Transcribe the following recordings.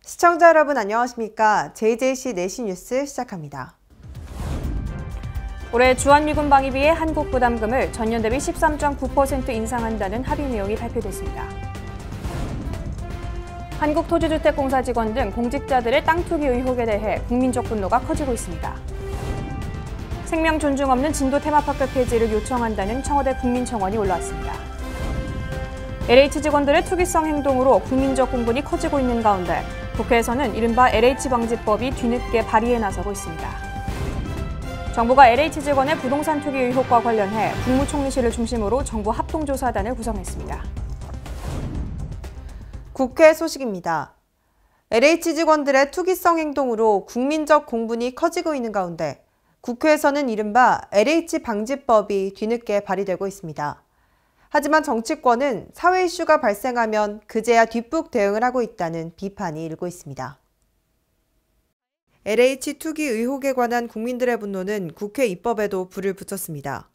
시청자 여러분 안녕하십니까? JJC 내시 뉴스 시작합니다. 올해 주한미군 방위비의 한국 부담금을 전년 대비 13.9% 인상한다는 합의 내용이 발표됐습니다. 한국토지주택공사 직원 등 공직자들의 땅 투기 의혹에 대해 국민적 분노가 커지고 있습니다. 생명 존중 없는 진도 테마파크 폐지를 요청한다는 청와대 국민청원이 올라왔습니다. LH 직원들의 투기성 행동으로 국민적 공분이 커지고 있는 가운데 국회에서는 이른바 LH 방지법이 뒤늦게 발의에 나서고 있습니다. 정부가 LH 직원의 부동산 투기 의혹과 관련해 국무총리실을 중심으로 정부 합동조사단을 구성했습니다. 국회 소식입니다. LH 직원들의 투기성 행동으로 국민적 공분이 커지고 있는 가운데 국회에서는 이른바 LH 방지법이 뒤늦게 발의되고 있습니다. 하지만 정치권은 사회 이슈가 발생하면 그제야 뒷북 대응을 하고 있다는 비판이 일고 있습니다. LH 투기 의혹에 관한 국민들의 분노는 국회 입법에도 불을 붙였습니다.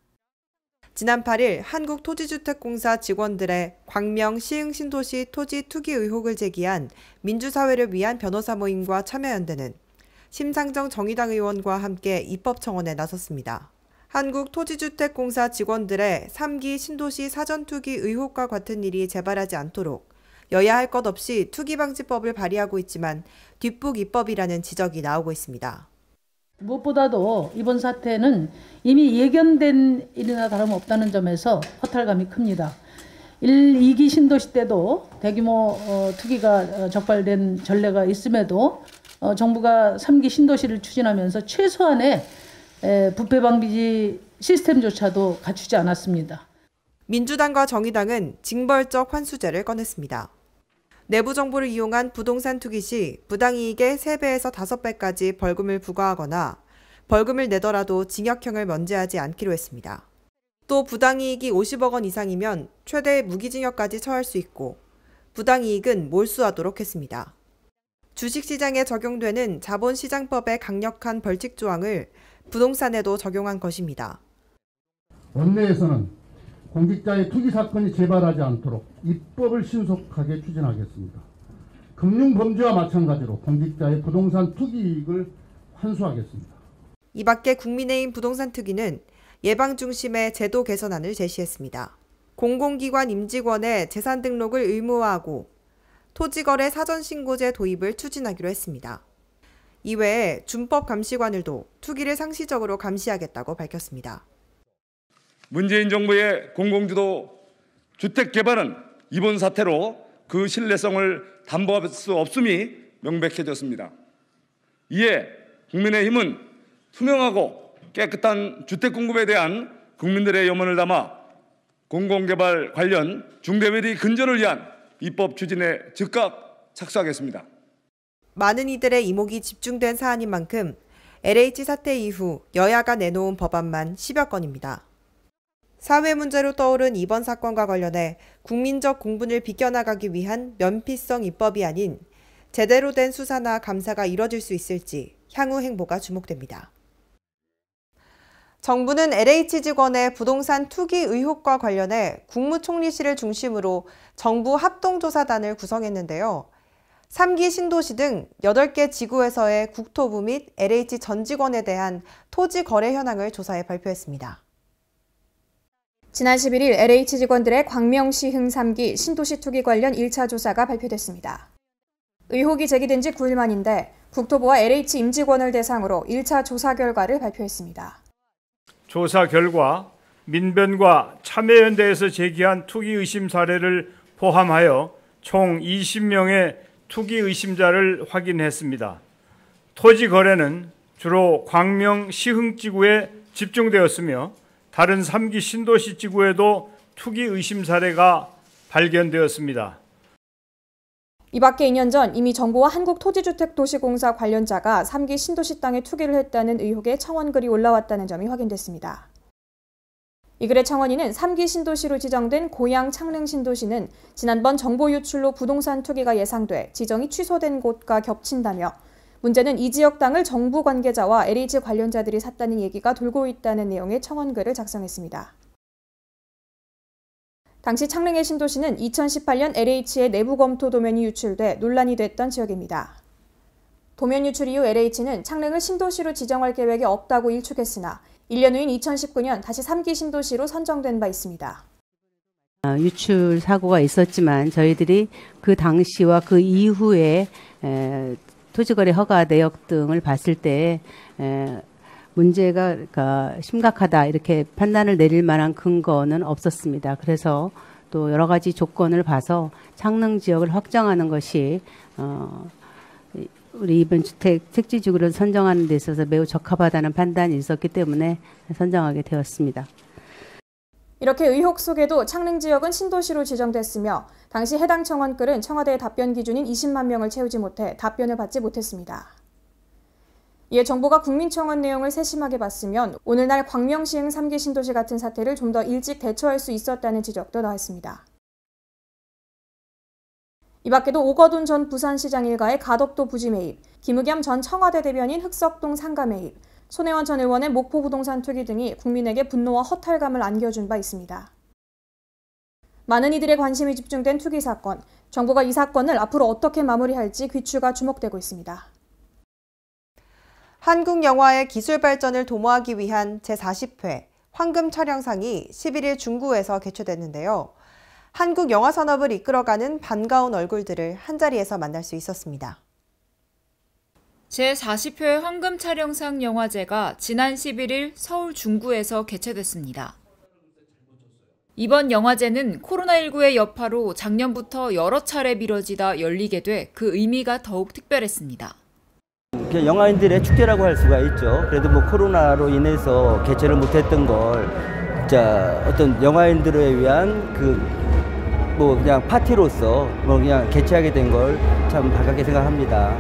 지난 8일 한국토지주택공사 직원들의 광명 시흥신도시 토지 투기 의혹을 제기한 민주사회를 위한 변호사 모임과 참여연대는 심상정 정의당 의원과 함께 입법청원에 나섰습니다. 한국토지주택공사 직원들의 3기 신도시 사전투기 의혹과 같은 일이 재발하지 않도록 여야 할 것 없이 투기방지법을 발의하고 있지만 뒷북 입법이라는 지적이 나오고 있습니다. 무엇보다도 이번 사태는 이미 예견된 일이나 다름없다는 점에서 허탈감이 큽니다. 1, 2기 신도시 때도 대규모 투기가 적발된 전례가 있음에도 정부가 3기 신도시를 추진하면서 최소한의 부패 방지 시스템조차도 갖추지 않았습니다. 민주당과 정의당은 징벌적 환수제를 꺼냈습니다. 내부 정보를 이용한 부동산 투기 시 부당이익의 3배에서 5배까지 벌금을 부과하거나 벌금을 내더라도 징역형을 면제하지 않기로 했습니다. 또 부당이익이 50억 원 이상이면 최대 무기징역까지 처할 수 있고 부당이익은 몰수하도록 했습니다. 주식시장에 적용되는 자본시장법의 강력한 벌칙 조항을 부동산에도 적용한 것입니다. 원내에서는 공직자의 투기 사건이 재발하지 않도록 입법을 신속하게 추진하겠습니다. 금융범죄와 마찬가지로 공직자의 부동산 투기 이익을 환수하겠습니다. 이 밖에 국민의힘 부동산 특위는 예방 중심의 제도 개선안을 제시했습니다. 공공기관 임직원의 재산 등록을 의무화하고 토지거래 사전신고제 도입을 추진하기로 했습니다. 이외에 준법감시관을도 투기를 상시적으로 감시하겠다고 밝혔습니다. 문재인 정부의 공공주도 주택 개발은 이번 사태로 그 신뢰성을 담보할 수 없음이 명백해졌습니다. 이에 국민의힘은 투명하고 깨끗한 주택 공급에 대한 국민들의 염원을 담아 공공개발 관련 중대비리 근절을 위한 입법 추진에 즉각 착수하겠습니다. 많은 이들의 이목이 집중된 사안인 만큼 LH 사태 이후 여야가 내놓은 법안만 10여 건입니다. 사회 문제로 떠오른 이번 사건과 관련해 국민적 공분을 비껴나가기 위한 면피성 입법이 아닌 제대로 된 수사나 감사가 이뤄질 수 있을지 향후 행보가 주목됩니다. 정부는 LH 직원의 부동산 투기 의혹과 관련해 국무총리실을 중심으로 정부 합동조사단을 구성했는데요. 3기 신도시 등 8개 지구에서의 국토부 및 LH 전 직원에 대한 토지 거래 현황을 조사해 발표했습니다. 지난 11일 LH 직원들의 광명시흥 3기 신도시 투기 관련 1차 조사가 발표됐습니다. 의혹이 제기된 지 9일 만인데 국토부와 LH 임직원을 대상으로 1차 조사 결과를 발표했습니다. 조사 결과 민변과 참여연대에서 제기한 투기 의심 사례를 포함하여 총 20명의 투기 의심자를 확인했습니다. 토지 거래는 주로 광명 시흥지구에 집중되었으며 다른 3기 신도시 지구에도 투기 의심 사례가 발견되었습니다. 이 밖에 2년 전 이미 정부와 한국토지주택도시공사 관련자가 3기 신도시 땅에 투기를 했다는 의혹의 청원글이 올라왔다는 점이 확인됐습니다. 이 글의 청원인은 3기 신도시로 지정된 고양 창릉 신도시는 지난번 정보 유출로 부동산 투기가 예상돼 지정이 취소된 곳과 겹친다며 문제는 이 지역 땅을 정부 관계자와 LH 관련자들이 샀다는 얘기가 돌고 있다는 내용의 청원글을 작성했습니다. 당시 창릉의 신도시는 2018년 LH의 내부 검토 도면이 유출돼 논란이 됐던 지역입니다. 도면 유출 이후 LH는 창릉을 신도시로 지정할 계획이 없다고 일축했으나 1년 후인 2019년 다시 3기 신도시로 선정된 바 있습니다. 유출 사고가 있었지만 저희들이 그 당시와 그 이후에 토지거래 허가 내역 등을 봤을 때 문제가 심각하다 이렇게 판단을 내릴 만한 근거는 없었습니다. 그래서 또 여러 가지 조건을 봐서 창릉 지역을 확정하는 것이 우리 이번주택 택지지구를 선정하는 데 있어서 매우 적합하다는 판단이 있었기 때문에 선정하게 되었습니다. 이렇게 의혹 속에도 창릉 지역은 신도시로 지정됐으며 당시 해당 청원글은 청와대의 답변 기준인 20만 명을 채우지 못해 답변을 받지 못했습니다. 이에 정부가 국민청원 내용을 세심하게 봤으면 오늘날 광명시흥 3기 신도시 같은 사태를 좀 더 일찍 대처할 수 있었다는 지적도 나왔습니다. 이 밖에도 오거돈 전 부산시장 일가의 가덕도 부지 매입, 김의겸 전 청와대 대변인 흑석동 상가 매입, 손혜원 전 의원의 목포 부동산 투기 등이 국민에게 분노와 허탈감을 안겨준 바 있습니다. 많은 이들의 관심이 집중된 투기 사건, 정부가 이 사건을 앞으로 어떻게 마무리할지 귀추가 주목되고 있습니다. 한국 영화의 기술 발전을 도모하기 위한 제40회 황금 촬영상이 11일 중구에서 개최됐는데요. 한국 영화 산업을 이끌어가는 반가운 얼굴들을 한자리에서 만날 수 있었습니다. 제40회 황금 촬영상 영화제가 지난 11일 서울 중구에서 개최됐습니다. 이번 영화제는 코로나19의 여파로 작년부터 여러 차례 미뤄지다 열리게 돼 그 의미가 더욱 특별했습니다. 영화인들의 축제라고 할 수가 있죠. 그래도 뭐 코로나로 인해서 개최를 못했던 걸 어떤 영화인들에 위한 그냥 파티로서 그냥 개최하게 된 걸 참 반갑게 생각합니다.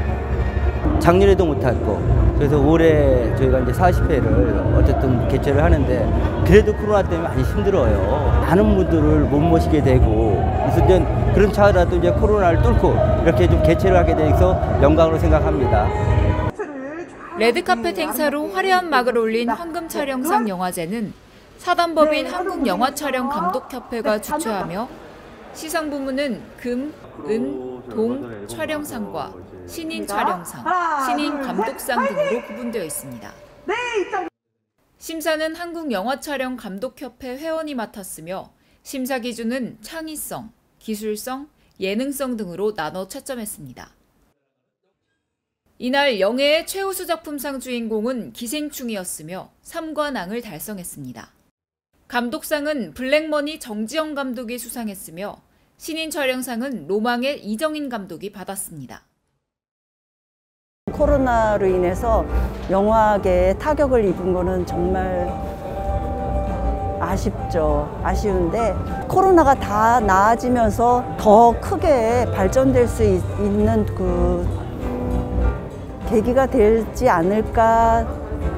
작년에도 못했고 그래서 올해 저희가 이제 40회를 어쨌든 개최를 하는데 그래도 코로나 때문에 많이 힘들어요. 많은 분들을 못 모시게 되고 그래서 이제 그런 차라도 이제 코로나를 뚫고 이렇게 좀 개최를 하게 돼서 영광으로 생각합니다. 레드카펫 행사로 화려한 막을 올린 황금 촬영상 영화제는 사단법인 한국영화촬영감독협회가 주최하며 시상 부문은 금, 은, 동 촬영상과 신인 촬영상, 신인 감독상 등으로 구분되어 있습니다. 심사는 한국영화촬영감독협회 회원이 맡았으며 심사 기준은 창의성, 기술성, 예능성 등으로 나눠 채점했습니다. 이날 영예의 최우수 작품상 주인공은 기생충이었으며 3관왕을 달성했습니다. 감독상은 블랙머니 정지영 감독이 수상했으며 신인 촬영상은 로망의 이정인 감독이 받았습니다. 코로나로 인해서 영화계에 타격을 입은 거는 정말 아쉽죠. 아쉬운데 코로나가 다 나아지면서 더 크게 발전될 수 있는 계기가 되지 않을까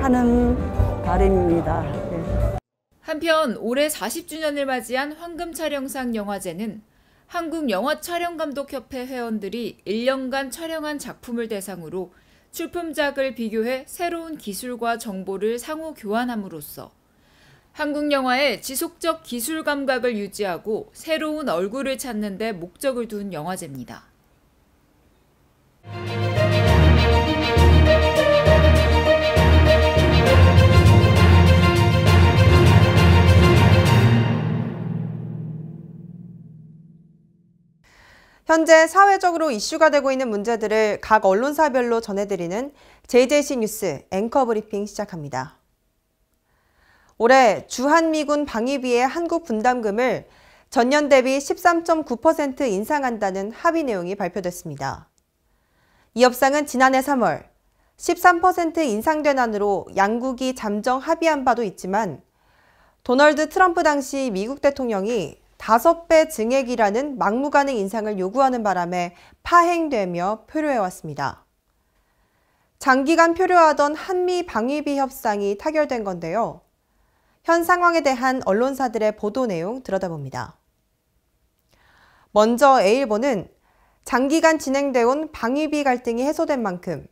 하는 바람입니다. 네. 한편 올해 40주년을 맞이한 황금촬영상 영화제는 한국영화촬영감독협회 회원들이 1년간 촬영한 작품을 대상으로 출품작을 비교해 새로운 기술과 정보를 상호 교환함으로써 한국 영화의 지속적 기술 감각을 유지하고 새로운 얼굴을 찾는 데 목적을 둔 영화제입니다. 현재 사회적으로 이슈가 되고 있는 문제들을 각 언론사별로 전해드리는 JJC 뉴스 앵커 브리핑 시작합니다. 올해 주한미군 방위비의 한국 분담금을 전년 대비 13.9% 인상한다는 합의 내용이 발표됐습니다. 이 협상은 지난해 3월 13% 인상된 안으로 양국이 잠정 합의한 바도 있지만 도널드 트럼프 당시 미국 대통령이 5배 증액이라는 막무가내 인상을 요구하는 바람에 파행되며 표류해왔습니다. 장기간 표류하던 한미 방위비 협상이 타결된 건데요. 현 상황에 대한 언론사들의 보도 내용 들여다봅니다. 먼저 A일보는 장기간 진행돼온 방위비 갈등이 해소된 만큼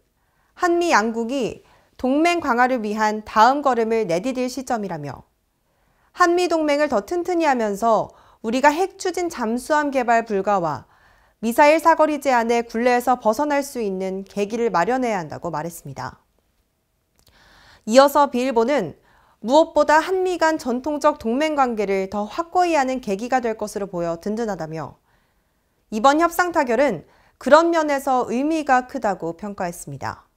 한미 양국이 동맹 강화를 위한 다음 걸음을 내디딜 시점이라며 한미 동맹을 더 튼튼히 하면서 우리가 핵 추진 잠수함 개발 불가와 미사일 사거리 제한의 굴레에서 벗어날 수 있는 계기를 마련해야 한다고 말했습니다. 이어서 비일보는 무엇보다 한미 간 전통적 동맹 관계를 더 확고히 하는 계기가 될 것으로 보여 든든하다며 이번 협상 타결은 그런 면에서 의미가 크다고 평가했습니다.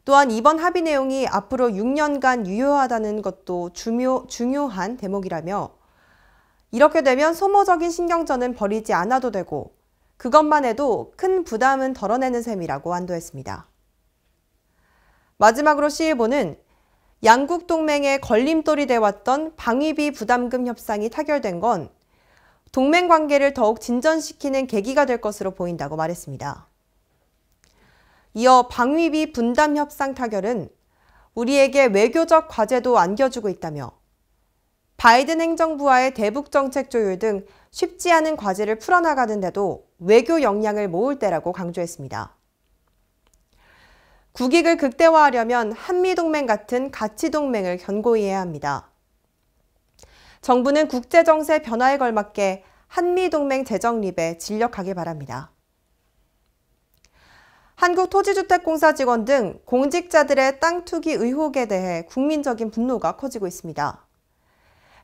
또한 이번 합의 내용이 앞으로 6년간 유효하다는 것도 중요한 대목이라며 이렇게 되면 소모적인 신경전은 벌이지 않아도 되고 그것만 해도 큰 부담은 덜어내는 셈이라고 안도했습니다. 마지막으로 시일보는 양국 동맹의 걸림돌이 돼왔던 방위비 부담금 협상이 타결된 건 동맹 관계를 더욱 진전시키는 계기가 될 것으로 보인다고 말했습니다. 이어 방위비 분담 협상 타결은 우리에게 외교적 과제도 안겨주고 있다며 바이든 행정부와의 대북 정책 조율 등 쉽지 않은 과제를 풀어나가는데도 외교 역량을 모을 때라고 강조했습니다. 국익을 극대화하려면 한미동맹 같은 가치동맹을 견고히 해야 합니다. 정부는 국제정세 변화에 걸맞게 한미동맹 재정립에 진력하길 바랍니다. 한국토지주택공사 직원 등 공직자들의 땅 투기 의혹에 대해 국민적인 분노가 커지고 있습니다.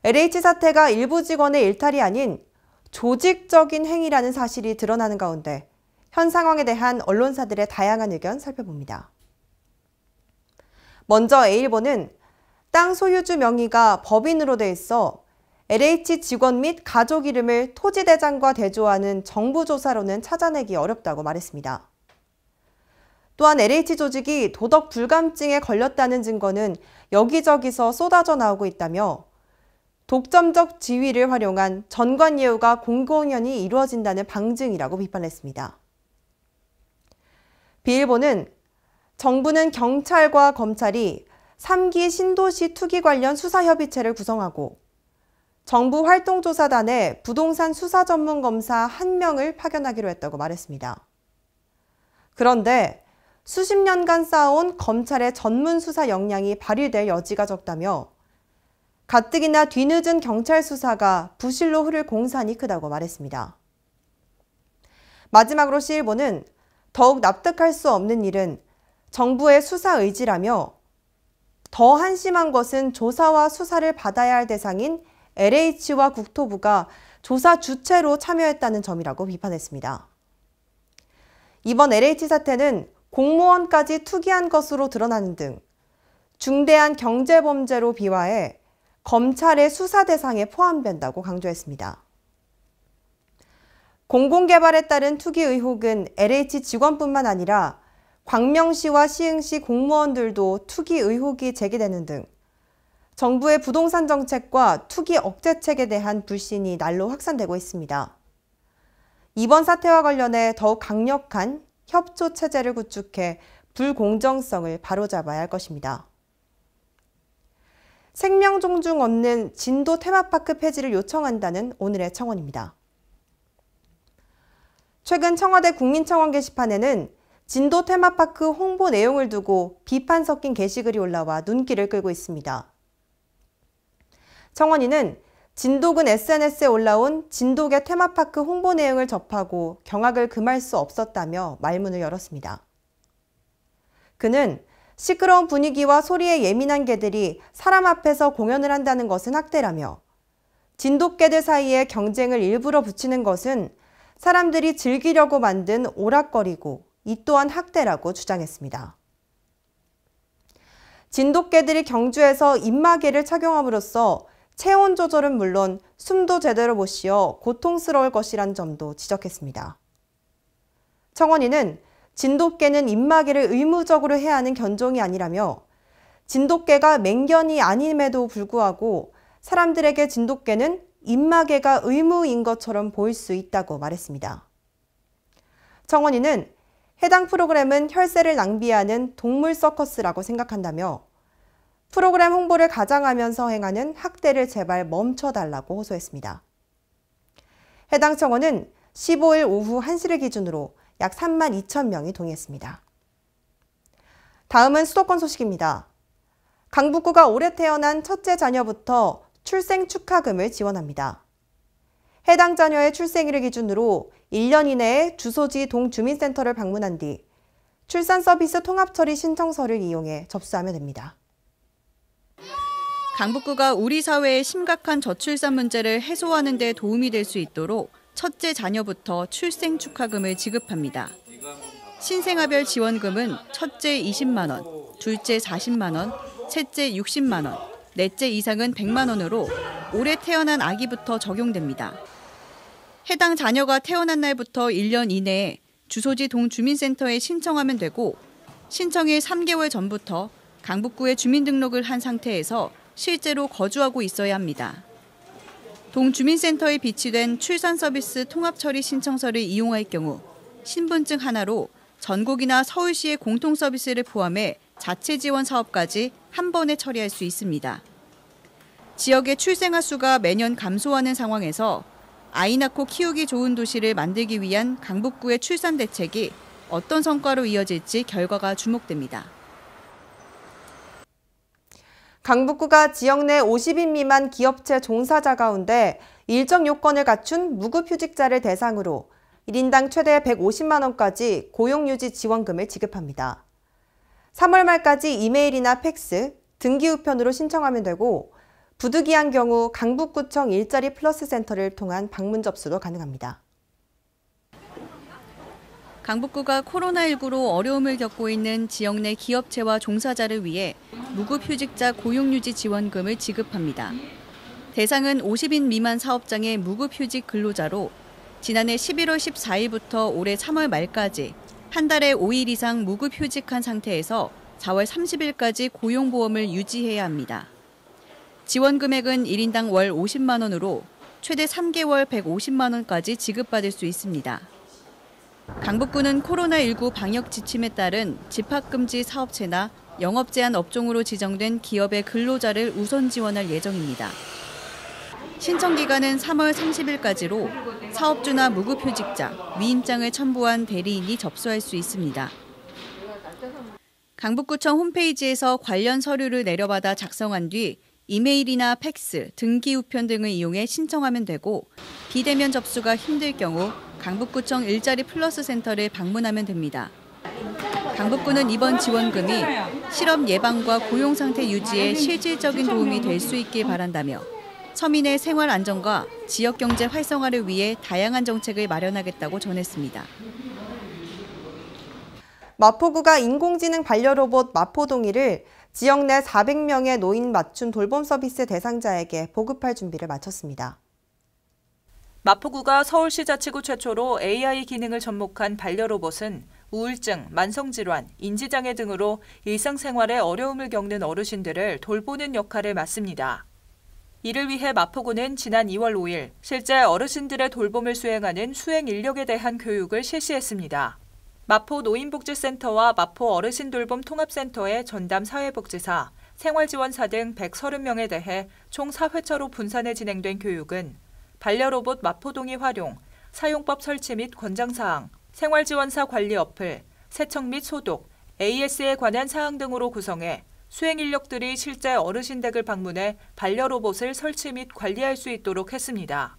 LH 사태가 일부 직원의 일탈이 아닌 조직적인 행위라는 사실이 드러나는 가운데 현 상황에 대한 언론사들의 다양한 의견 살펴봅니다. 먼저 A일보는 땅 소유주 명의가 법인으로 돼 있어 LH 직원 및 가족 이름을 토지대장과 대조하는 정부 조사로는 찾아내기 어렵다고 말했습니다. 또한 LH 조직이 도덕 불감증에 걸렸다는 증거는 여기저기서 쏟아져 나오고 있다며 독점적 지위를 활용한 전관 예우가 공공연히 이루어진다는 방증이라고 비판했습니다. 비일보는 정부는 경찰과 검찰이 3기 신도시 투기 관련 수사협의체를 구성하고 정부 활동조사단에 부동산 수사 전문 검사 1명을 파견하기로 했다고 말했습니다. 그런데 수십 년간 쌓아온 검찰의 전문 수사 역량이 발휘될 여지가 적다며 가뜩이나 뒤늦은 경찰 수사가 부실로 흐를 공산이 크다고 말했습니다. 마지막으로 시일보는 더욱 납득할 수 없는 일은 정부의 수사 의지라며 더 한심한 것은 조사와 수사를 받아야 할 대상인 LH와 국토부가 조사 주체로 참여했다는 점이라고 비판했습니다. 이번 LH 사태는 공무원까지 투기한 것으로 드러나는 등 중대한 경제범죄로 비화해 검찰의 수사 대상에 포함된다고 강조했습니다. 공공개발에 따른 투기 의혹은 LH 직원뿐만 아니라 광명시와 시흥시 공무원들도 투기 의혹이 제기되는 등 정부의 부동산 정책과 투기 억제책에 대한 불신이 날로 확산되고 있습니다. 이번 사태와 관련해 더욱 강력한 협조 체제를 구축해 불공정성을 바로잡아야 할 것입니다. 생명 존중 없는 진도 테마파크 폐지를 요청한다는 오늘의 청원입니다. 최근 청와대 국민청원 게시판에는 진도 테마파크 홍보 내용을 두고 비판 섞인 게시글이 올라와 눈길을 끌고 있습니다. 청원인은 진도군 SNS에 올라온 진도계 테마파크 홍보 내용을 접하고 경악을 금할 수 없었다며 말문을 열었습니다. 그는 시끄러운 분위기와 소리에 예민한 개들이 사람 앞에서 공연을 한다는 것은 학대라며 진돗개들 사이에 경쟁을 일부러 붙이는 것은 사람들이 즐기려고 만든 오락거리고 이 또한 학대라고 주장했습니다. 진돗개들이 경주에서 입마개를 착용함으로써 체온 조절은 물론 숨도 제대로 못 쉬어 고통스러울 것이란 점도 지적했습니다. 청원인은 진돗개는 입마개를 의무적으로 해야 하는 견종이 아니라며 진돗개가 맹견이 아님에도 불구하고 사람들에게 진돗개는 입마개가 의무인 것처럼 보일 수 있다고 말했습니다. 청원인은 해당 프로그램은 혈세를 낭비하는 동물 서커스라고 생각한다며 프로그램 홍보를 가장하면서 행하는 학대를 제발 멈춰달라고 호소했습니다. 해당 청원은 15일 오후 1시를 기준으로 약 3만 2천 명이 동의했습니다. 다음은 수도권 소식입니다. 강북구가 올해 태어난 첫째 자녀부터 출생 축하금을 지원합니다. 해당 자녀의 출생일을 기준으로 1년 이내에 주소지 동주민센터를 방문한 뒤 출산 서비스 통합처리 신청서를 이용해 접수하면 됩니다. 강북구가 우리 사회의 심각한 저출산 문제를 해소하는 데 도움이 될 수 있도록 첫째 자녀부터 출생 축하금을 지급합니다. 신생아별 지원금은 첫째 20만 원, 둘째 40만 원, 셋째 60만 원, 넷째 이상은 100만 원으로 올해 태어난 아기부터 적용됩니다. 해당 자녀가 태어난 날부터 1년 이내에 주소지 동주민센터에 신청하면 되고 신청일 3개월 전부터 강북구에 주민등록을 한 상태에서 실제로 거주하고 있어야 합니다. 동주민센터에 비치된 출산서비스 통합처리 신청서를 이용할 경우 신분증 하나로 전국이나 서울시의 공통서비스를 포함해 자체 지원 사업까지 한 번에 처리할 수 있습니다. 지역의 출생아 수가 매년 감소하는 상황에서 아이 낳고 키우기 좋은 도시를 만들기 위한 강북구의 출산 대책이 어떤 성과로 이어질지 결과가 주목됩니다. 강북구가 지역 내 50인 미만 기업체 종사자 가운데 일정 요건을 갖춘 무급휴직자를 대상으로 1인당 최대 150만 원까지 고용유지 지원금을 지급합니다. 3월 말까지 이메일이나 팩스, 등기 우편으로 신청하면 되고 부득이한 경우 강북구청 일자리 플러스 센터를 통한 방문 접수도 가능합니다. 강북구가 코로나19로 어려움을 겪고 있는 지역 내 기업체와 종사자를 위해 무급휴직자 고용유지 지원금을 지급합니다. 대상은 50인 미만 사업장의 무급휴직 근로자로 지난해 11월 14일부터 올해 3월 말까지 한 달에 5일 이상 무급휴직한 상태에서 4월 30일까지 고용보험을 유지해야 합니다. 지원 금액은 1인당 월 50만 원으로 최대 3개월 150만 원까지 지급받을 수 있습니다. 강북구는 코로나19 방역 지침에 따른 집합금지 사업체나 영업 제한 업종으로 지정된 기업의 근로자를 우선 지원할 예정입니다. 신청 기간은 3월 30일까지로 사업주나 무급휴직자, 위임장을 첨부한 대리인이 접수할 수 있습니다. 강북구청 홈페이지에서 관련 서류를 내려받아 작성한 뒤 이메일이나 팩스, 등기 우편 등을 이용해 신청하면 되고 비대면 접수가 힘들 경우 강북구청 일자리 플러스 센터를 방문하면 됩니다. 강북구는 이번 지원금이 실업 예방과 고용 상태 유지에 실질적인 도움이 될 수 있길 바란다며 서민의 생활 안정과 지역 경제 활성화를 위해 다양한 정책을 마련하겠다고 전했습니다. 마포구가 인공지능 반려로봇 마포동이를 지역 내 400명의 노인 맞춤 돌봄 서비스 대상자에게 보급할 준비를 마쳤습니다. 마포구가 서울시 자치구 최초로 AI 기능을 접목한 반려로봇은 우울증, 만성질환, 인지장애 등으로 일상생활에 어려움을 겪는 어르신들을 돌보는 역할을 맡습니다. 이를 위해 마포구는 지난 2월 5일 실제 어르신들의 돌봄을 수행하는 수행 인력에 대한 교육을 실시했습니다. 마포 노인복지센터와 마포 어르신돌봄 통합센터의 전담 사회복지사, 생활지원사 등 130명에 대해 총 4회차로 분산해 진행된 교육은 반려로봇 마포동이 활용, 사용법 설치 및 권장사항, 생활지원사 관리 어플, 세척 및 소독, AS에 관한 사항 등으로 구성해 수행 인력들이 실제 어르신 댁을 방문해 반려로봇을 설치 및 관리할 수 있도록 했습니다.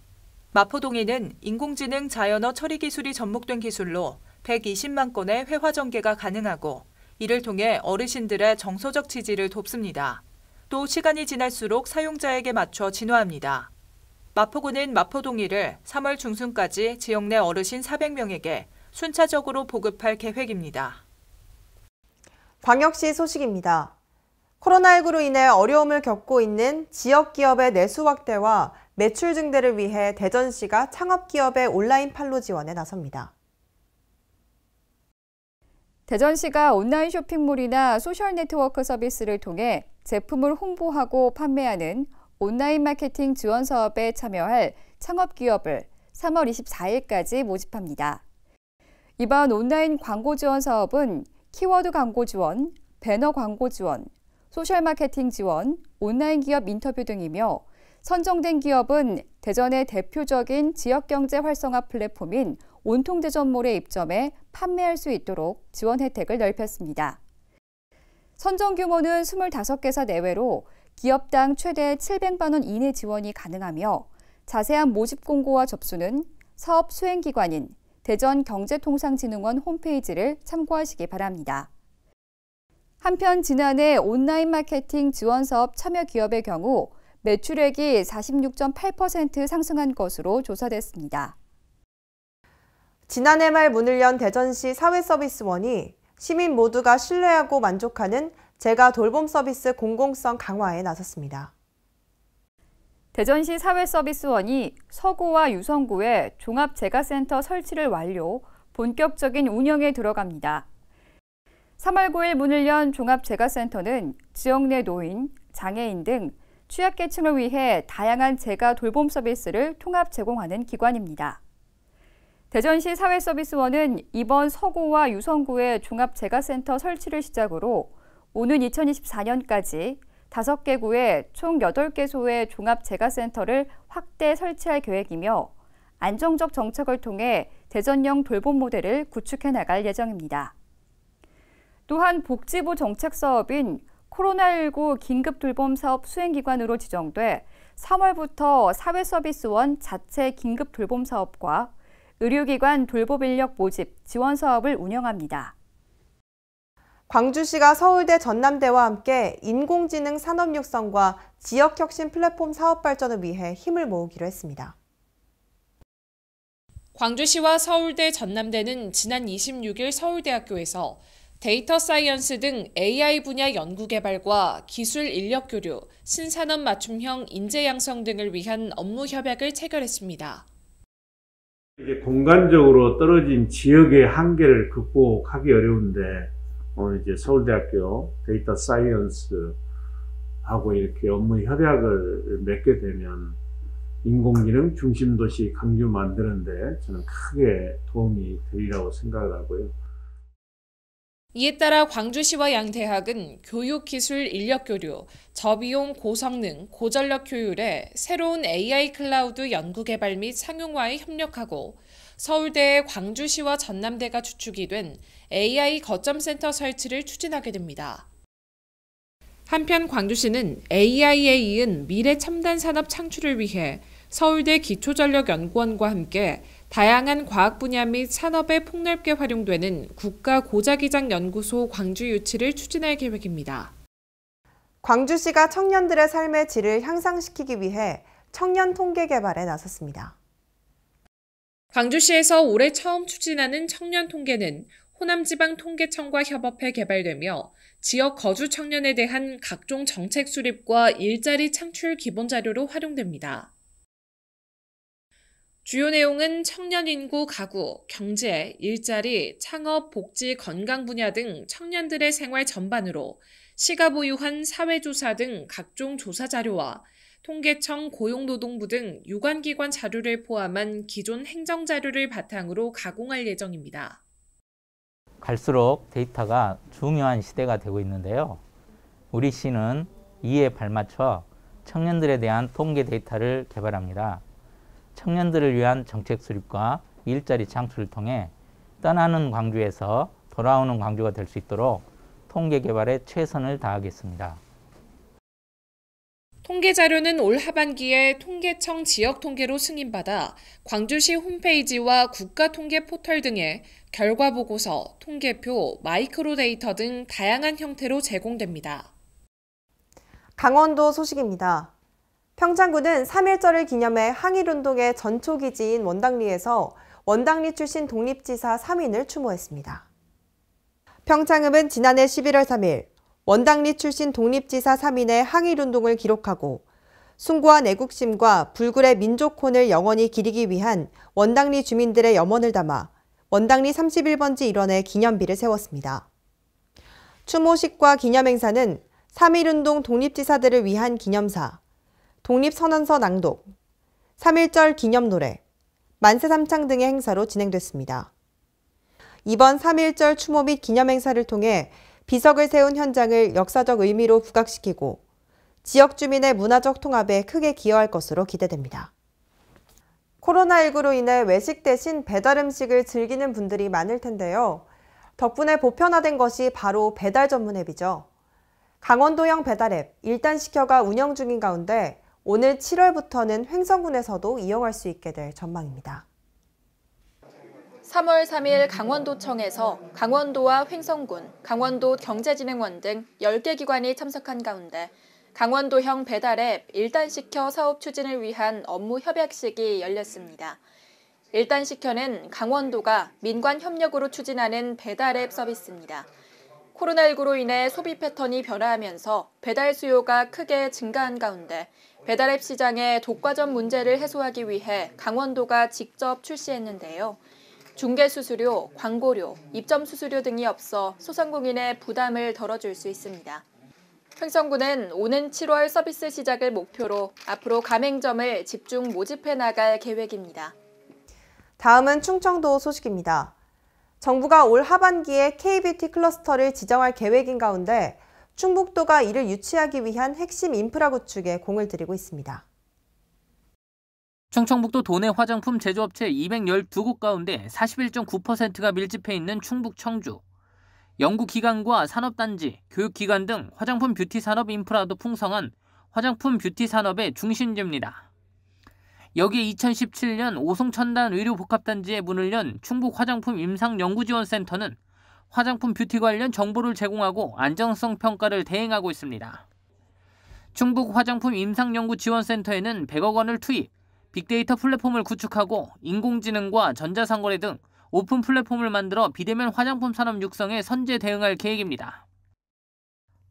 마포동이는 인공지능 자연어 처리 기술이 접목된 기술로 120만 건의 회화 전개가 가능하고 이를 통해 어르신들의 정서적 지지를 돕습니다. 또 시간이 지날수록 사용자에게 맞춰 진화합니다. 마포구는 마포동이를 3월 중순까지 지역 내 어르신 400명에게 순차적으로 보급할 계획입니다. 광역시 소식입니다. 코로나19로 인해 어려움을 겪고 있는 지역 기업의 내수 확대와 매출 증대를 위해 대전시가 창업기업의 온라인 판로 지원에 나섭니다. 대전시가 온라인 쇼핑몰이나 소셜 네트워크 서비스를 통해 제품을 홍보하고 판매하는 온라인 마케팅 지원 사업에 참여할 창업기업을 3월 24일까지 모집합니다. 이번 온라인 광고 지원 사업은 키워드 광고 지원, 배너 광고 지원, 소셜 마케팅 지원, 온라인 기업 인터뷰 등이며 선정된 기업은 대전의 대표적인 지역경제 활성화 플랫폼인 온통대전몰에 입점해 판매할 수 있도록 지원 혜택을 넓혔습니다. 선정 규모는 25개사 내외로 기업당 최대 700만 원 이내 지원이 가능하며 자세한 모집 공고와 접수는 사업 수행기관인 대전경제통상진흥원 홈페이지를 참고하시기 바랍니다. 한편 지난해 온라인 마케팅 지원 사업 참여 기업의 경우 매출액이 46.8% 상승한 것으로 조사됐습니다. 지난해 말 문을 연 대전시 사회서비스원이 시민 모두가 신뢰하고 만족하는 재가 돌봄 서비스 공공성 강화에 나섰습니다. 대전시 사회서비스원이 서구와 유성구에 종합재가센터 설치를 완료, 본격적인 운영에 들어갑니다. 3월 9일 문을 연 종합재가센터는 지역 내 노인, 장애인 등 취약계층을 위해 다양한 재가 돌봄 서비스를 통합 제공하는 기관입니다. 대전시 사회서비스원은 이번 서구와 유성구의 종합재가센터 설치를 시작으로 오는 2024년까지 5개 구에 총 8개소의 종합재가센터를 확대 설치할 계획이며 안정적 정책을 통해 대전형 돌봄 모델을 구축해 나갈 예정입니다. 또한 복지부 정책 사업인 코로나19 긴급돌봄 사업 수행기관으로 지정돼 3월부터 사회서비스원 자체 긴급돌봄 사업과 의료기관 돌봄 인력 모집 지원 사업을 운영합니다. 광주시가 서울대 전남대와 함께 인공지능 산업 육성과 지역혁신 플랫폼 사업 발전을 위해 힘을 모으기로 했습니다. 광주시와 서울대 전남대는 지난 26일 서울대학교에서 데이터 사이언스 등 AI 분야 연구개발과 기술 인력 교류, 신산업 맞춤형 인재 양성 등을 위한 업무 협약을 체결했습니다. 이게 공간적으로 떨어진 지역의 한계를 극복하기 어려운데 오늘 이제 서울대학교 데이터 사이언스하고 이렇게 업무 협약을 맺게 되면 인공지능 중심도시 강주 만드는데 저는 크게 도움이 되리라고 생각을 하고요. 이에 따라 광주시와 양대학은 교육기술 인력교류, 저비용 고성능, 고전력 효율의 새로운 AI 클라우드 연구개발 및 상용화에 협력하고 서울대의 광주시와 전남대가 주축이 된 AI 거점센터 설치를 추진하게 됩니다. 한편 광주시는 AI에 이은 미래 첨단 산업 창출을 위해 서울대 기초전력연구원과 함께 다양한 과학 분야 및 산업에 폭넓게 활용되는 국가고자기장연구소 광주 유치를 추진할 계획입니다. 광주시가 청년들의 삶의 질을 향상시키기 위해 청년 통계 개발에 나섰습니다. 광주시에서 올해 처음 추진하는 청년 통계는 호남지방통계청과 협업해 개발되며 지역 거주 청년에 대한 각종 정책 수립과 일자리 창출 기본 자료로 활용됩니다. 주요 내용은 청년 인구, 가구, 경제, 일자리, 창업, 복지, 건강 분야 등 청년들의 생활 전반으로 시가 보유한 사회조사 등 각종 조사 자료와 통계청, 고용노동부 등 유관기관 자료를 포함한 기존 행정자료를 바탕으로 가공할 예정입니다. 갈수록 데이터가 중요한 시대가 되고 있는데요. 우리 시는 이에 발맞춰 청년들에 대한 통계 데이터를 개발합니다. 청년들을 위한 정책 수립과 일자리 창출을 통해 떠나는 광주에서 돌아오는 광주가 될 수 있도록 통계 개발에 최선을 다하겠습니다. 통계 자료는 올 하반기에 통계청 지역통계로 승인받아 광주시 홈페이지와 국가통계 포털 등에 결과보고서, 통계표, 마이크로 데이터 등 다양한 형태로 제공됩니다. 강원도 소식입니다. 평창군은 3.1절을 기념해 항일운동의 전초기지인 원당리에서 원당리 출신 독립지사 3인을 추모했습니다. 평창읍은 지난해 11월 3일 원당리 출신 독립지사 3인의 항일운동을 기록하고 숭고한 애국심과 불굴의 민족혼을 영원히 기리기 위한 원당리 주민들의 염원을 담아 원당리 31번지 일원에 기념비를 세웠습니다. 추모식과 기념행사는 3.1운동 독립지사들을 위한 기념사, 독립선언서 낭독, 3.1절 기념노래, 만세삼창 등의 행사로 진행됐습니다. 이번 3.1절 추모 및 기념행사를 통해 비석을 세운 현장을 역사적 의미로 부각시키고 지역 주민의 문화적 통합에 크게 기여할 것으로 기대됩니다. 코로나19로 인해 외식 대신 배달 음식을 즐기는 분들이 많을 텐데요. 덕분에 보편화된 것이 바로 배달 전문 앱이죠. 강원도형 배달 앱 일단 시켜가 운영 중인 가운데 오늘 7월부터는 횡성군에서도 이용할 수 있게 될 전망입니다. 3월 3일 강원도청에서 강원도와 횡성군, 강원도 경제진흥원 등 10개 기관이 참석한 가운데 강원도형 배달앱 일단시켜 사업 추진을 위한 업무 협약식이 열렸습니다. 일단시켜는 강원도가 민관 협력으로 추진하는 배달앱 서비스입니다. 코로나19로 인해 소비 패턴이 변화하면서 배달 수요가 크게 증가한 가운데 배달앱 시장의 독과점 문제를 해소하기 위해 강원도가 직접 출시했는데요. 중개수수료, 광고료, 입점수수료 등이 없어 소상공인의 부담을 덜어줄 수 있습니다. 횡성군은 오는 7월 서비스 시작을 목표로 앞으로 가맹점을 집중 모집해 나갈 계획입니다. 다음은 충청도 소식입니다. 정부가 올 하반기에 K-뷰티 클러스터를 지정할 계획인 가운데 충북도가 이를 유치하기 위한 핵심 인프라 구축에 공을 들이고 있습니다. 충청북도 도내 화장품 제조업체 212곳 가운데 41.9%가 밀집해 있는 충북 청주. 연구기관과 산업단지, 교육기관 등 화장품 뷰티 산업 인프라도 풍성한 화장품 뷰티 산업의 중심지입니다. 여기에 2017년 오송천단 의료복합단지에 문을 연 충북 화장품 임상연구지원센터는 화장품 뷰티 관련 정보를 제공하고 안정성 평가를 대행하고 있습니다. 충북 화장품 임상연구지원센터에는 100억 원을 투입, 빅데이터 플랫폼을 구축하고 인공지능과 전자상거래 등 오픈 플랫폼을 만들어 비대면 화장품 산업 육성에 선제 대응할 계획입니다.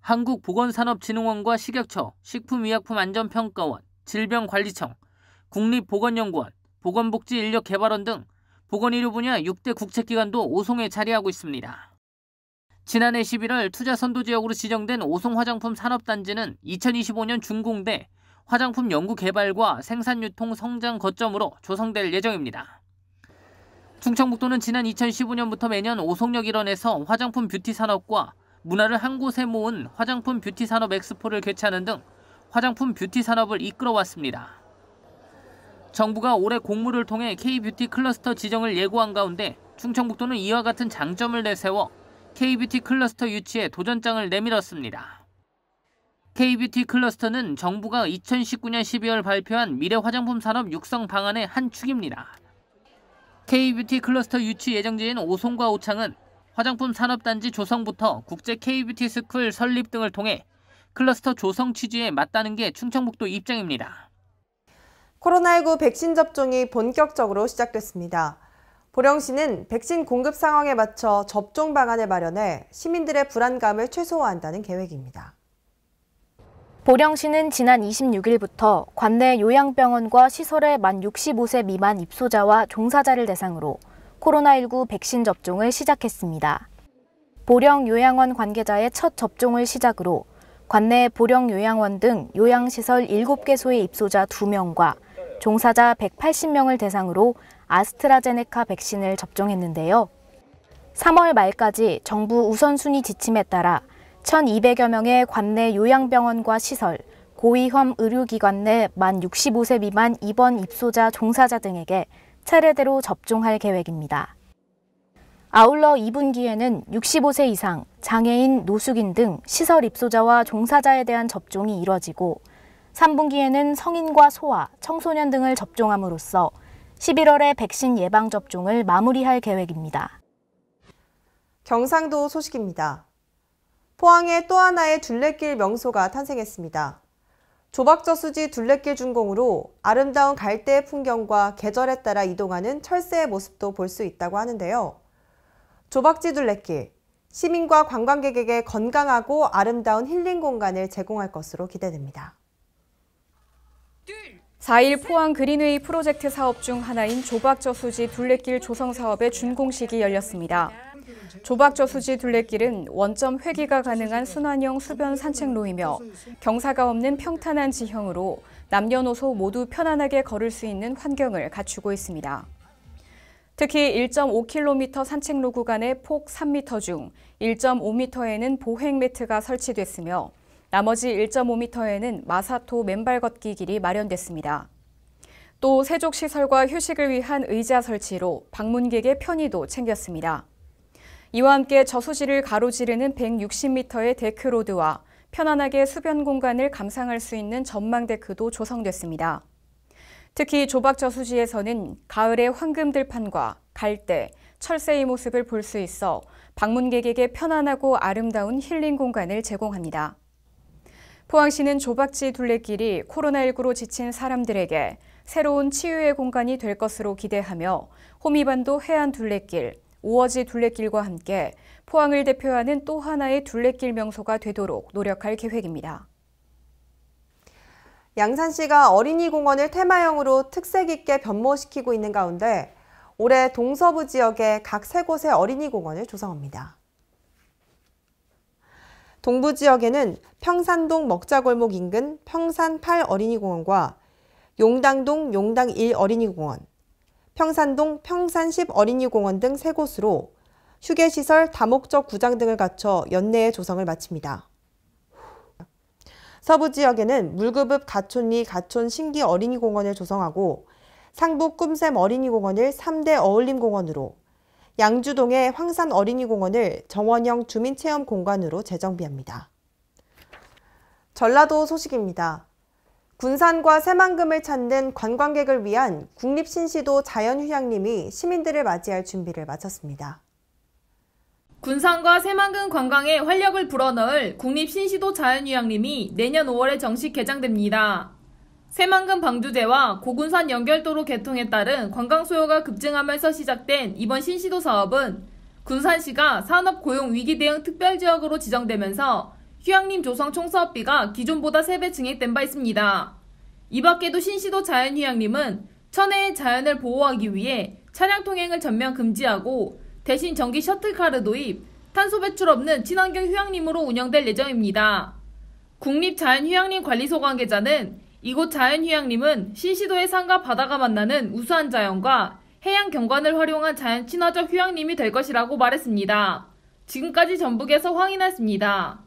한국보건산업진흥원과 식약처, 식품의약품안전평가원, 질병관리청, 국립보건연구원, 보건복지인력개발원 등 보건의료 분야 6대 국책기관도 오송에 자리하고 있습니다. 지난해 11월 투자선도지역으로 지정된 오송화장품 산업단지는 2025년 준공돼 화장품 연구개발과 생산유통 성장 거점으로 조성될 예정입니다. 충청북도는 지난 2015년부터 매년 오송역 일원에서 화장품 뷰티 산업과 문화를 한 곳에 모은 화장품 뷰티 산업 엑스포를 개최하는 등 화장품 뷰티 산업을 이끌어왔습니다. 정부가 올해 공모를 통해 K-뷰티 클러스터 지정을 예고한 가운데 충청북도는 이와 같은 장점을 내세워 K-뷰티 클러스터 유치에 도전장을 내밀었습니다. K-뷰티 클러스터는 정부가 2019년 12월 발표한 미래 화장품 산업 육성 방안의 한 축입니다. K-뷰티 클러스터 유치 예정지인 오송과 오창은 화장품 산업단지 조성부터 국제 K-뷰티 스쿨 설립 등을 통해 클러스터 조성 취지에 맞다는 게 충청북도 입장입니다. 코로나19 백신 접종이 본격적으로 시작됐습니다. 보령시는 백신 공급 상황에 맞춰 접종 방안을 마련해 시민들의 불안감을 최소화한다는 계획입니다. 보령시는 지난 26일부터 관내 요양병원과 시설의 만 65세 미만 입소자와 종사자를 대상으로 코로나19 백신 접종을 시작했습니다. 보령요양원 관계자의 첫 접종을 시작으로 관내 보령요양원 등 요양시설 7개소의 입소자 2명과 종사자 180명을 대상으로 아스트라제네카 백신을 접종했는데요. 3월 말까지 정부 우선순위 지침에 따라 1,200여 명의 관내 요양병원과 시설, 고위험 의료기관 내 만 65세 미만 입원 입소자 종사자 등에게 차례대로 접종할 계획입니다. 아울러 2분기에는 65세 이상, 장애인, 노숙인 등 시설 입소자와 종사자에 대한 접종이 이뤄지고 3분기에는 성인과 소아, 청소년 등을 접종함으로써 11월에 백신 예방접종을 마무리할 계획입니다. 경상도 소식입니다. 포항에 또 하나의 둘레길 명소가 탄생했습니다. 조박저수지 둘레길 준공으로 아름다운 갈대의 풍경과 계절에 따라 이동하는 철새의 모습도 볼 수 있다고 하는데요. 조박지 둘레길, 시민과 관광객에게 건강하고 아름다운 힐링 공간을 제공할 것으로 기대됩니다. 4일 포항 그린웨이 프로젝트 사업 중 하나인 조박저수지 둘레길 조성 사업의 준공식이 열렸습니다. 조박저수지 둘레길은 원점 회귀가 가능한 순환형 수변 산책로이며 경사가 없는 평탄한 지형으로 남녀노소 모두 편안하게 걸을 수 있는 환경을 갖추고 있습니다. 특히 1.5km 산책로 구간의 폭 3m 중 1.5m에는 보행 매트가 설치됐으며 나머지 1.5m에는 마사토 맨발 걷기 길이 마련됐습니다. 또 세족시설과 휴식을 위한 의자 설치로 방문객의 편의도 챙겼습니다. 이와 함께 저수지를 가로지르는 160m의 데크로드와 편안하게 수변 공간을 감상할 수 있는 전망데크도 조성됐습니다. 특히 조박저수지에서는 가을의 황금들판과 갈대, 철새의 모습을 볼 수 있어 방문객에게 편안하고 아름다운 힐링 공간을 제공합니다. 포항시는 조박지 둘레길이 코로나19로 지친 사람들에게 새로운 치유의 공간이 될 것으로 기대하며 호미반도 해안 둘레길, 오어지 둘레길과 함께 포항을 대표하는 또 하나의 둘레길 명소가 되도록 노력할 계획입니다. 양산시가 어린이 공원을 테마형으로 특색 있게 변모시키고 있는 가운데 올해 동서부 지역에 각 3곳의 어린이 공원을 조성합니다. 동부 지역에는 평산동 먹자골목 인근 평산 8 어린이공원과 용당동 용당 1 어린이공원, 평산동 평산 10 어린이공원 등 3곳으로 휴게시설, 다목적 구장 등을 갖춰 연내에 조성을 마칩니다. 서부 지역에는 물급읍 가촌리 가촌 신기 어린이공원을 조성하고 상북 꿈샘 어린이공원을 3대 어울림공원으로, 양주동의 황산 어린이공원을 정원형 주민체험 공간으로 재정비합니다. 전라도 소식입니다. 군산과 새만금을 찾는 관광객을 위한 국립신시도 자연휴양림이 시민들을 맞이할 준비를 마쳤습니다. 군산과 새만금 관광에 활력을 불어넣을 국립신시도 자연휴양림이 내년 5월에 정식 개장됩니다. 새만금 방주제와 고군산 연결도로 개통에 따른 관광 수요가 급증하면서 시작된 이번 신시도 사업은 군산시가 산업고용위기대응 특별지역으로 지정되면서 휴양림 조성 총사업비가 기존보다 3배 증액된 바 있습니다. 이 밖에도 신시도 자연휴양림은 천혜의 자연을 보호하기 위해 차량 통행을 전면 금지하고 대신 전기 셔틀카를 도입, 탄소 배출 없는 친환경 휴양림으로 운영될 예정입니다. 국립자연휴양림 관리소 관계자는 이곳 자연휴양림은 신시도의 산과 바다가 만나는 우수한 자연과 해양 경관을 활용한 자연 친화적 휴양림이 될 것이라고 말했습니다. 지금까지 전북에서 황인아였습니다.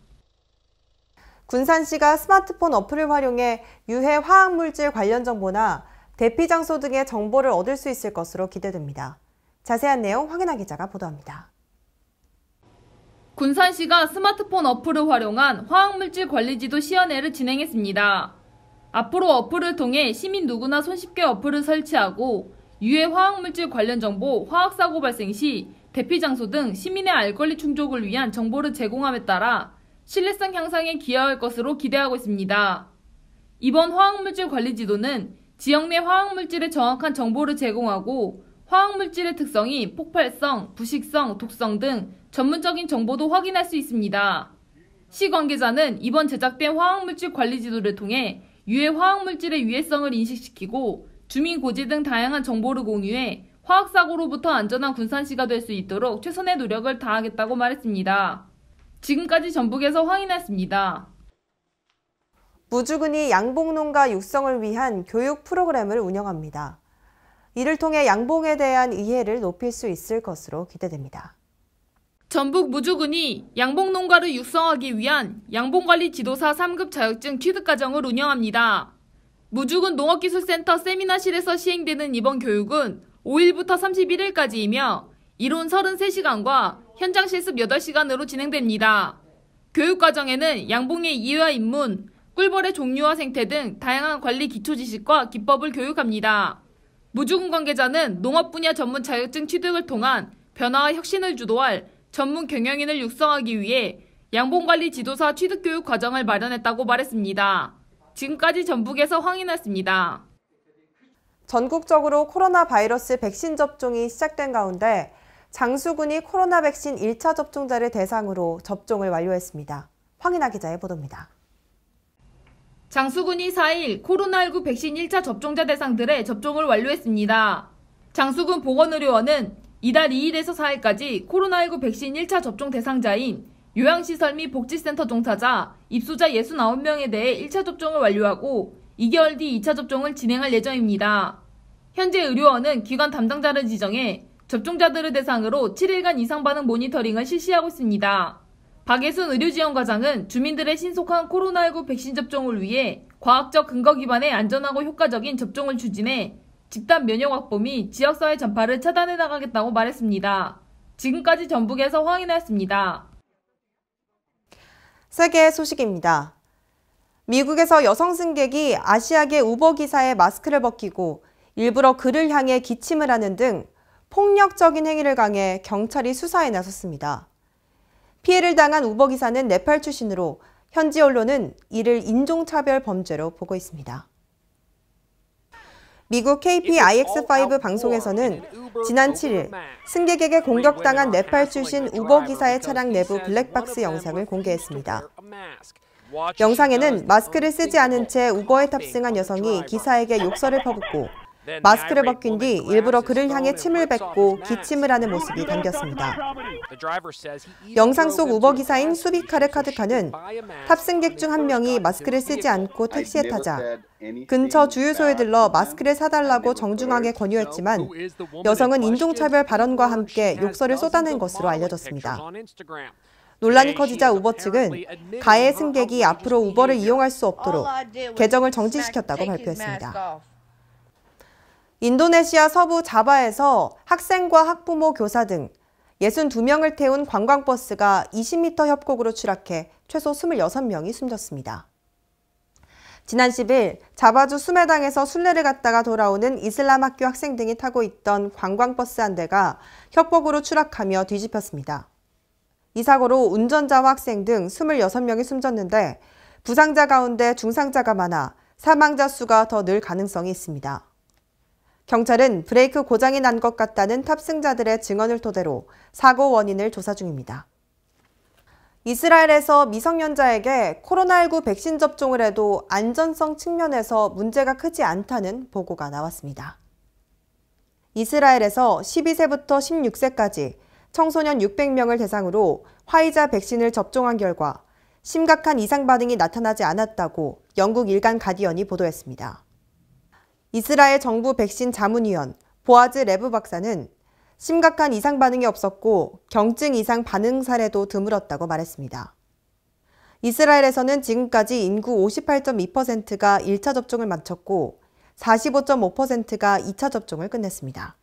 군산시가 스마트폰 어플을 활용해 유해 화학물질 관련 정보나 대피 장소 등의 정보를 얻을 수 있을 것으로 기대됩니다. 자세한 내용 황인아 기자가 보도합니다. 군산시가 스마트폰 어플을 활용한 화학물질 관리지도 시연회를 진행했습니다. 앞으로 어플을 통해 시민 누구나 손쉽게 어플을 설치하고 유해 화학물질 관련 정보, 화학사고 발생 시 대피 장소 등 시민의 알 권리 충족을 위한 정보를 제공함에 따라 신뢰성 향상에 기여할 것으로 기대하고 있습니다. 이번 화학물질 관리지도는 지역 내 화학물질의 정확한 정보를 제공하고 화학물질의 특성이 폭발성, 부식성, 독성 등 전문적인 정보도 확인할 수 있습니다. 시 관계자는 이번 제작된 화학물질 관리지도를 통해 유해 화학물질의 유해성을 인식시키고 주민 고지 등 다양한 정보를 공유해 화학사고로부터 안전한 군산시가 될 수 있도록 최선의 노력을 다하겠다고 말했습니다. 지금까지 전북에서 황인아였습니다. 무주군이 양봉농가 육성을 위한 교육 프로그램을 운영합니다. 이를 통해 양봉에 대한 이해를 높일 수 있을 것으로 기대됩니다. 전북 무주군이 양봉농가를 육성하기 위한 양봉관리 지도사 3급 자격증 취득과정을 운영합니다. 무주군 농업기술센터 세미나실에서 시행되는 이번 교육은 5일부터 31일까지이며 이론 33시간과 현장 실습 8시간으로 진행됩니다. 교육과정에는 양봉의 이해와 입문, 꿀벌의 종류와 생태 등 다양한 관리 기초 지식과 기법을 교육합니다. 무주군 관계자는 농업 분야 전문 자격증 취득을 통한 변화와 혁신을 주도할 전문 경영인을 육성하기 위해 양봉관리 지도사 취득교육 과정을 마련했다고 말했습니다. 지금까지 전북에서 황인아였습니다. 전국적으로 코로나 바이러스 백신 접종이 시작된 가운데 장수군이 코로나 백신 1차 접종자를 대상으로 접종을 완료했습니다. 황인아 기자의 보도입니다. 장수군이 4일 코로나19 백신 1차 접종자 대상들의 접종을 완료했습니다. 장수군 보건의료원은 이달 2일에서 4일까지 코로나19 백신 1차 접종 대상자인 요양시설 및 복지센터 종사자, 입소자 69명에 대해 1차 접종을 완료하고 2개월 뒤 2차 접종을 진행할 예정입니다. 현재 의료원은 기관 담당자를 지정해 접종자들을 대상으로 7일간 이상 반응 모니터링을 실시하고 있습니다. 박예순 의료지원과장은 주민들의 신속한 코로나19 백신 접종을 위해 과학적 근거 기반의 안전하고 효과적인 접종을 추진해 집단 면역 확보 및 지역사회 전파를 차단해 나가겠다고 말했습니다. 지금까지 전북에서 황인아였습니다. 세계 소식입니다. 미국에서 여성 승객이 아시아계 우버 기사의 마스크를 벗기고 일부러 그를 향해 기침을 하는 등 폭력적인 행위를 강해 경찰이 수사에 나섰습니다. 피해를 당한 우버 기사는 네팔 출신으로 현지 언론은 이를 인종차별 범죄로 보고 있습니다. 미국 KPIX5 방송에서는 지난 7일 승객에게 공격당한 네팔 출신 우버 기사의 차량 내부 블랙박스 영상을 공개했습니다. 영상에는 마스크를 쓰지 않은 채 우버에 탑승한 여성이 기사에게 욕설을 퍼붓고 마스크를 벗긴 뒤 일부러 그를 향해 침을 뱉고 기침을 하는 모습이 담겼습니다. 영상 속 우버 기사인 수비카르 카드카는 탑승객 중 한 명이 마스크를 쓰지 않고 택시에 타자 근처 주유소에 들러 마스크를 사달라고 정중하게 권유했지만 여성은 인종차별 발언과 함께 욕설을 쏟아낸 것으로 알려졌습니다. 논란이 커지자 우버 측은 가해 승객이 앞으로 우버를 이용할 수 없도록 계정을 정지시켰다고 발표했습니다. 인도네시아 서부 자바에서 학생과 학부모, 교사 등 62명을 태운 관광버스가 20m 협곡으로 추락해 최소 26명이 숨졌습니다. 지난 10일 자바주 수메당에서 순례를 갔다가 돌아오는 이슬람 학교 학생 등이 타고 있던 관광버스 한 대가 협곡으로 추락하며 뒤집혔습니다. 이 사고로 운전자와 학생 등 26명이 숨졌는데 부상자 가운데 중상자가 많아 사망자 수가 더 늘 가능성이 있습니다. 경찰은 브레이크 고장이 난 것 같다는 탑승자들의 증언을 토대로 사고 원인을 조사 중입니다. 이스라엘에서 미성년자에게 코로나19 백신 접종을 해도 안전성 측면에서 문제가 크지 않다는 보고가 나왔습니다. 이스라엘에서 12세부터 16세까지 청소년 600명을 대상으로 화이자 백신을 접종한 결과 심각한 이상 반응이 나타나지 않았다고 영국 일간 가디언이 보도했습니다. 이스라엘 정부 백신 자문위원 보아즈 레브 박사는 심각한 이상 반응이 없었고 경증 이상 반응 사례도 드물었다고 말했습니다. 이스라엘에서는 지금까지 인구 58.2%가 1차 접종을 마쳤고 45.5%가 2차 접종을 끝냈습니다.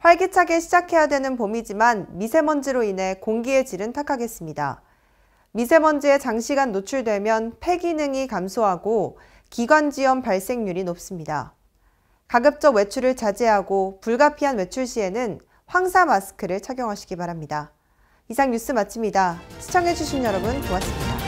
활기차게 시작해야 되는 봄이지만 미세먼지로 인해 공기의 질은 탁하겠습니다. 미세먼지에 장시간 노출되면 폐 기능이 감소하고 기관지염 발생률이 높습니다. 가급적 외출을 자제하고 불가피한 외출 시에는 황사 마스크를 착용하시기 바랍니다. 이상 뉴스 마칩니다. 시청해주신 여러분 고맙습니다.